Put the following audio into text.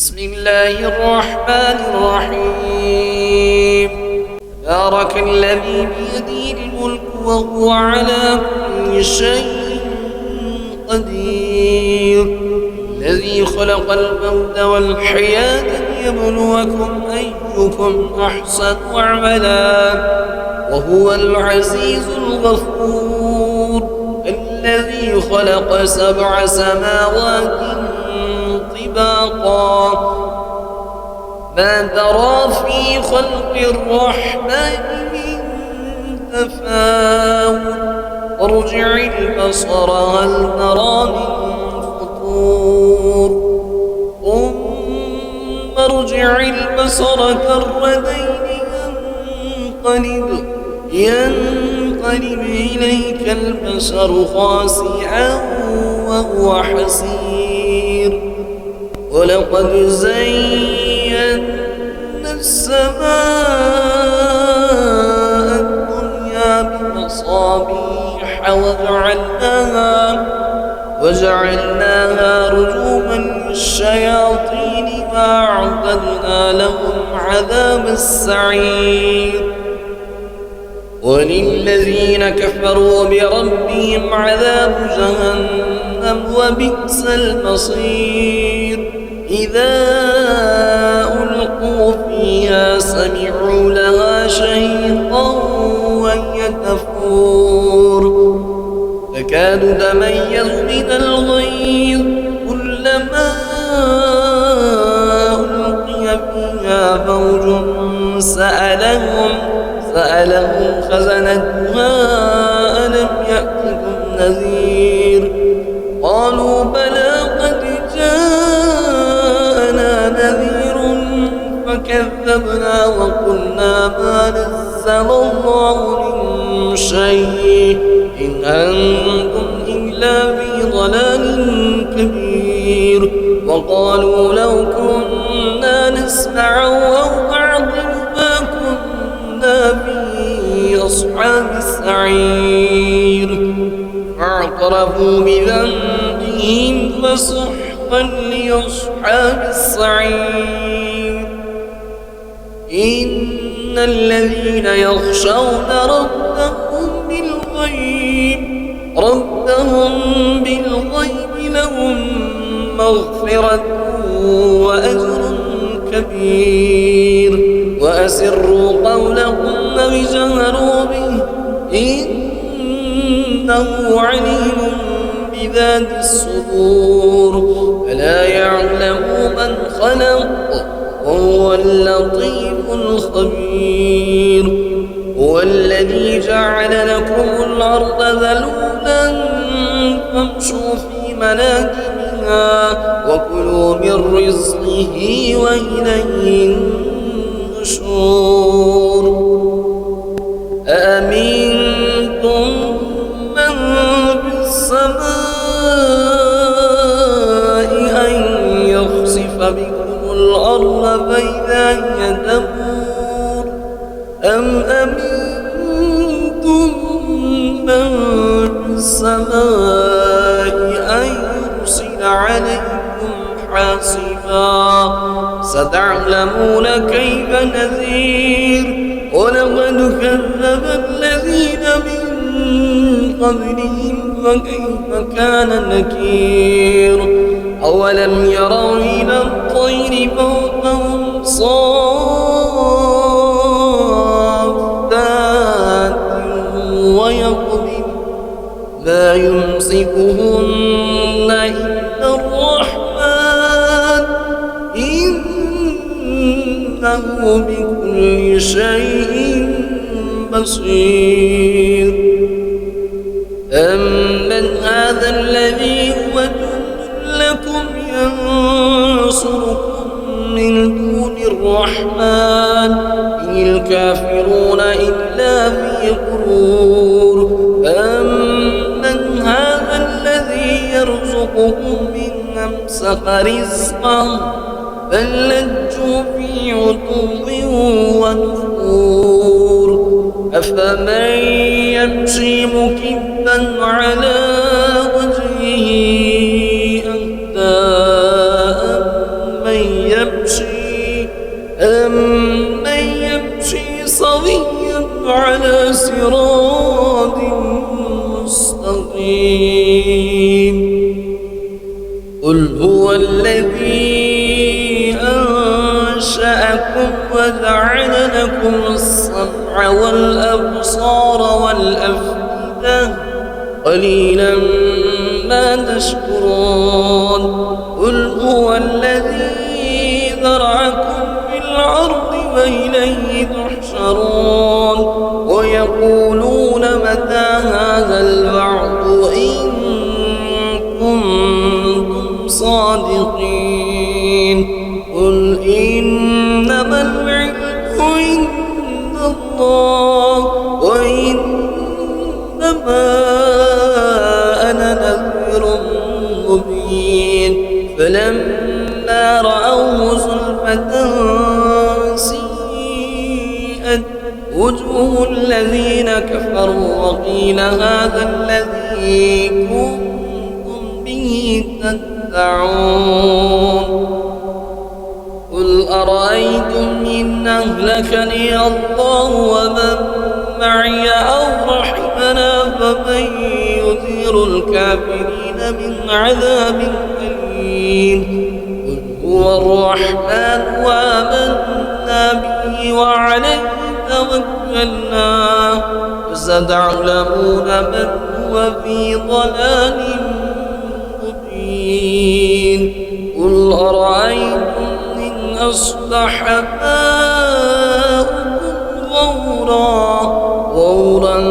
بسم الله الرحمن الرحيم. تبارك الذي بيده الملك وهو على كل شيء قدير، الذي خلق الموت والحياة ليبلوكم أيكم أحسن عملا وهو العزيز الغفور، الذي خلق 7 سماوات طباقا ما ترى في خلق الرحمن من تفاوت، وارجع البصر هل ترى من فطور، ثم ارجع البصر كرتين ينقلب إليك البصر خاسئا وهو حسير، ولقد زينا السماء الدنيا بمصابيح وجعلناها رجوما للشياطين وأعتدنا لهم عذاب السعير، وللذين كفروا بربهم عذاب جهنم وبئس المصير، إذا ألقوا فيها سمعوا لها شهيقا وهي تفور تكاد تميز من الغيظ، كلما ألقي فيها فوج سألهم خزنتها ألم يأتكم نذير، قالوا بلى قد جاءنا نذير فكذبنا وقلنا ما نزل الله من شيء إن أنتم إلا في ضلال كبير، وقالوا لو كنا نسمع أو نعقل ما كنا في أصحاب السعير، فاعترفوا بذنبهم فسحقا لأصحاب السعير. إن الذين يخشون ربهم بالغيب لهم مغفرة وأجر كبير، وأسروا قولكم أو اجهروا به إنه عليم بذات الصدور، ألا يعلم من خلق وهو اللطيف الخبير، هو الذي جعل لكم الأرض ذلولا فامشوا في مناكبها وكلوا من رزقه وإليه النشور. أأمنتم من في السماء أن يخسف بكم الأرض فإذا هي تمور، أم أمنتم من في السماء أن يرسل عليكم حاصبا، ستعلمون كيف نذير، ولقد كذب الذين من قبلهم فكيف كان نكير، أولم يروا إلى الطير فوقهم صافات ويقبض ما يمسكهن إلا الرحمن إنه بكل شيء بصير. أمن هذا الذي هو جند لكم ينصركم من دون الرحمن إن الكافرون إلا في غرور، أمن هذا الذي يرزقكم إن أمسك رزقه بل لجوا في عتو ونفور، أفمن يمشي مكبا على وجهه أهدى أمن يمشي سويا على صراط مستقيم قل هو الذي أنشأكم وجعل لكم السمع والأبصار والأفئدة قليلا ما تشكرون قل هو الذي ذرأكم في الأرض وإليه تحشرون ويقولون متى هذا الوعد إن كنتم صادقين قل إنما العلم عند الله وإنما أنا نذير مبين فلما رأوه زلفة سيئت وجوه الذين كفروا وقيل هذا الذي كنتم به تدعون قل أرأيتم إن أهلكني الله ومن معي أو رحمنا فمن يثير الكافرين من عذاب أليم قل هو الرحمن وآمنا به وعليه توكلنا فستعلمون من هو في ضلال مبين قل أرأيتم إن أصبح ماؤكم غورا